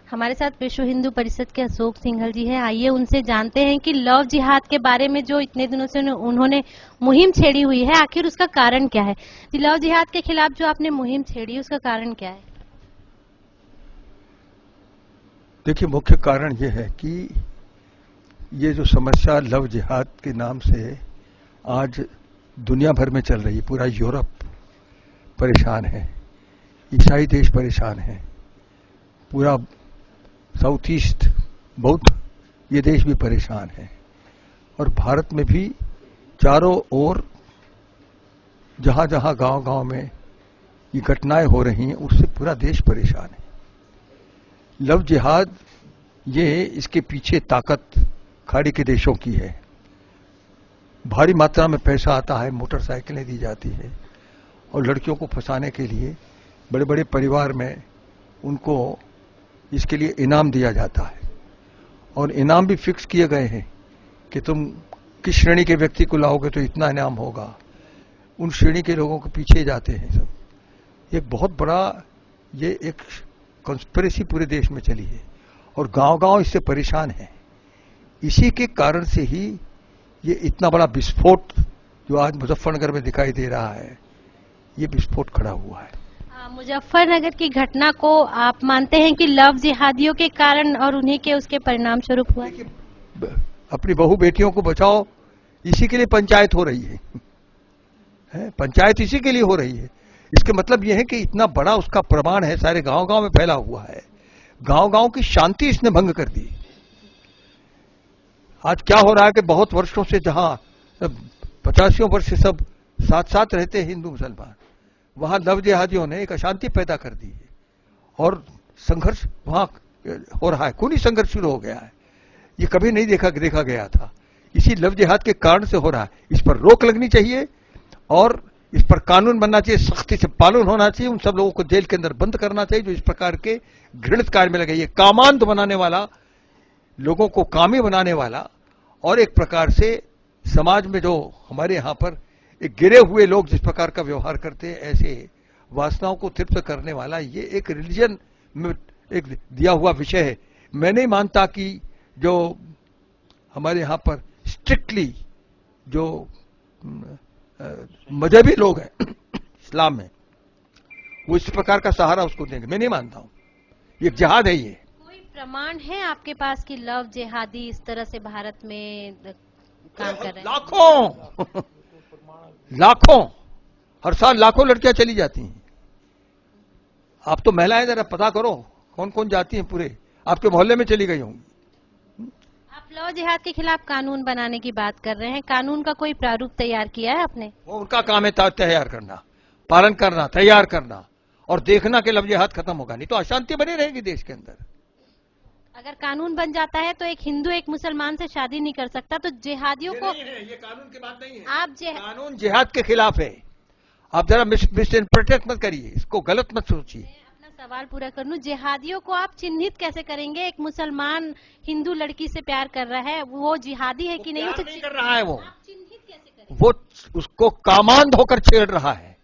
हमारे साथ विश्व हिंदू परिषद के अशोक सिंघल जी हैं। आइए उनसे जानते हैं कि लव जिहाद के बारे में जो इतने दिनों से उन्होंने मुहिम छेड़ी हुई है, आखिर उसका कारण क्या है। लव जिहाद के खिलाफ जो आपने मुहिम छेड़ी, उसका कारण क्या है? देखिए, मुख्य कारण ये है कि ये जो समस्या लव जिहाद के नाम से आज दुनिया भर में चल रही है, पूरा यूरोप परेशान है, ईसाई देश परेशान है, पूरा साउथ ईस्ट बौद्ध ये देश भी परेशान है, और भारत में भी चारों ओर जहां जहां गांव गांव में ये घटनाएं हो रही हैं, उससे पूरा देश परेशान है। लव जिहाद ये इसके पीछे ताकत खाड़ी के देशों की है। भारी मात्रा में पैसा आता है, मोटरसाइकिलें दी जाती है, और लड़कियों को फंसाने के लिए बड़े बड़े परिवार में उनको इसके लिए इनाम दिया जाता है, और इनाम भी फिक्स किए गए हैं कि तुम किस श्रेणी के व्यक्ति को लाओगे तो इतना इनाम होगा। उन श्रेणी के लोगों के पीछे जाते हैं सब। एक बहुत बड़ा ये एक कॉन्स्पिरेसी पूरे देश में चली है, और गांव-गांव इससे परेशान है। इसी के कारण से ही ये इतना बड़ा विस्फोट जो आज मुजफ्फरनगर में दिखाई दे रहा है, ये विस्फोट खड़ा हुआ है। मुजफ्फरनगर की घटना को आप मानते हैं कि लव जिहादियों के कारण और उन्हीं के उसके परिणाम स्वरूप हुआ? अपनी बहू बेटियों को बचाओ, इसी के लिए पंचायत हो रही है, पंचायत इसी के लिए हो रही है। इसके मतलब यह है कि इतना बड़ा उसका प्रमाण है, सारे गांव-गांव में फैला हुआ है। गांव-गांव की शांति इसने भंग कर दी। आज क्या हो रहा है कि बहुत वर्षों से जहां 85 वर्ष से सब साथ साथ रहते हैं हिंदू मुसलमान, वहां लव जिहादियों ने एक अशांति पैदा कर दी है, और संघर्ष वहां हो रहा है, खूनी संघर्ष शुरू हो गया है। ये कभी नहीं देखा गया था, इसी लव जिहाद के कारण से हो रहा है। इस पर रोक लगनी चाहिए, और इस पर कानून बनना चाहिए, सख्ती से पालन होना चाहिए। उन सब लोगों को जेल के अंदर बंद करना चाहिए जो इस प्रकार के घृणित कार्य में लगे। ये कामांध बनाने वाला, लोगों को कामी बनाने वाला, और एक प्रकार से समाज में जो हमारे यहां पर एक गिरे हुए लोग जिस प्रकार का व्यवहार करते हैं, ऐसे वासनाओं को तृप्त करने वाला ये एक रिलीजन में एक दिया हुआ विषय है। मैं नहीं मानता कि जो हमारे यहां पर स्ट्रिक्टली जो मजहबी लोग हैं इस्लाम में, वो इस प्रकार का सहारा उसको देंगे, मैं नहीं मानता हूं। ये जिहाद है। ये कोई प्रमाण है आपके पास कि लव जिहादी इस तरह से भारत में काम कर रहे हैं? लाखों हर साल लाखों लड़कियां चली जाती हैं। आप तो महिलाएं जरा पता करो कौन कौन जाती हैं, पूरे आपके मोहल्ले में चली गई होंगी। आप लव जिहाद के खिलाफ कानून बनाने की बात कर रहे हैं, कानून का कोई प्रारूप तैयार किया है आपने? वो उनका काम है तैयार करना, पालन करना, तैयार करना, और देखना कि लव जिहाद खत्म होगा, नहीं तो अशांति बनी रहेगी देश के अंदर। अगर कानून बन जाता है तो एक हिंदू एक मुसलमान से शादी नहीं कर सकता, तो जिहादियों को ये कानून की बात नहीं है। कानून जिहाद के खिलाफ है। आप जरा मिस इंटरप्रेट मत करिए, इसको गलत मत सोचिए। अपना सवाल पूरा कर लूं, जिहादियों को आप चिन्हित कैसे करेंगे? एक मुसलमान हिंदू लड़की से प्यार कर रहा है, वो जिहादी है कि नहीं? उसे नहीं कर रहा है, वो चिन्हित कैसे करेंगे? वो उसको कामांध होकर छेड़ रहा है।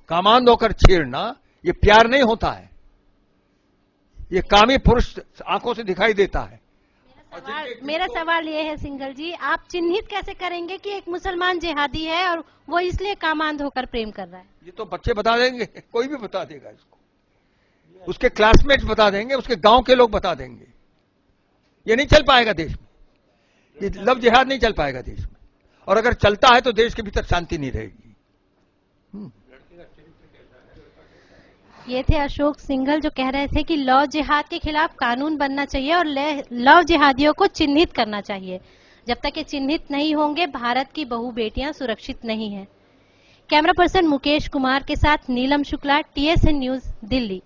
कामांध होकर छेड़ना ये प्यार नहीं होता है, ये कामी पुरुष आंखों से दिखाई देता है। मेरा सवाल ये है सिंघल जी, आप चिन्हित कैसे करेंगे कि एक मुसलमान जिहादी है और वो इसलिए कामांध होकर प्रेम कर रहा है? ये तो बच्चे बता देंगे, कोई भी बता देगा इसको, उसके क्लासमेट्स बता देंगे, उसके गांव के लोग बता देंगे। ये नहीं चल पाएगा देश में, ये लव जिहाद नहीं चल पाएगा देश में, और अगर चलता है तो देश के भीतर शांति नहीं रहेगी। ये थे अशोक सिंघल जो कह रहे थे कि लव जिहाद के खिलाफ कानून बनना चाहिए और लव जिहादियों को चिन्हित करना चाहिए। जब तक ये चिन्हित नहीं होंगे, भारत की बहू बेटियां सुरक्षित नहीं हैं। कैमरा पर्सन मुकेश कुमार के साथ नीलम शुक्ला, TSN न्यूज, दिल्ली।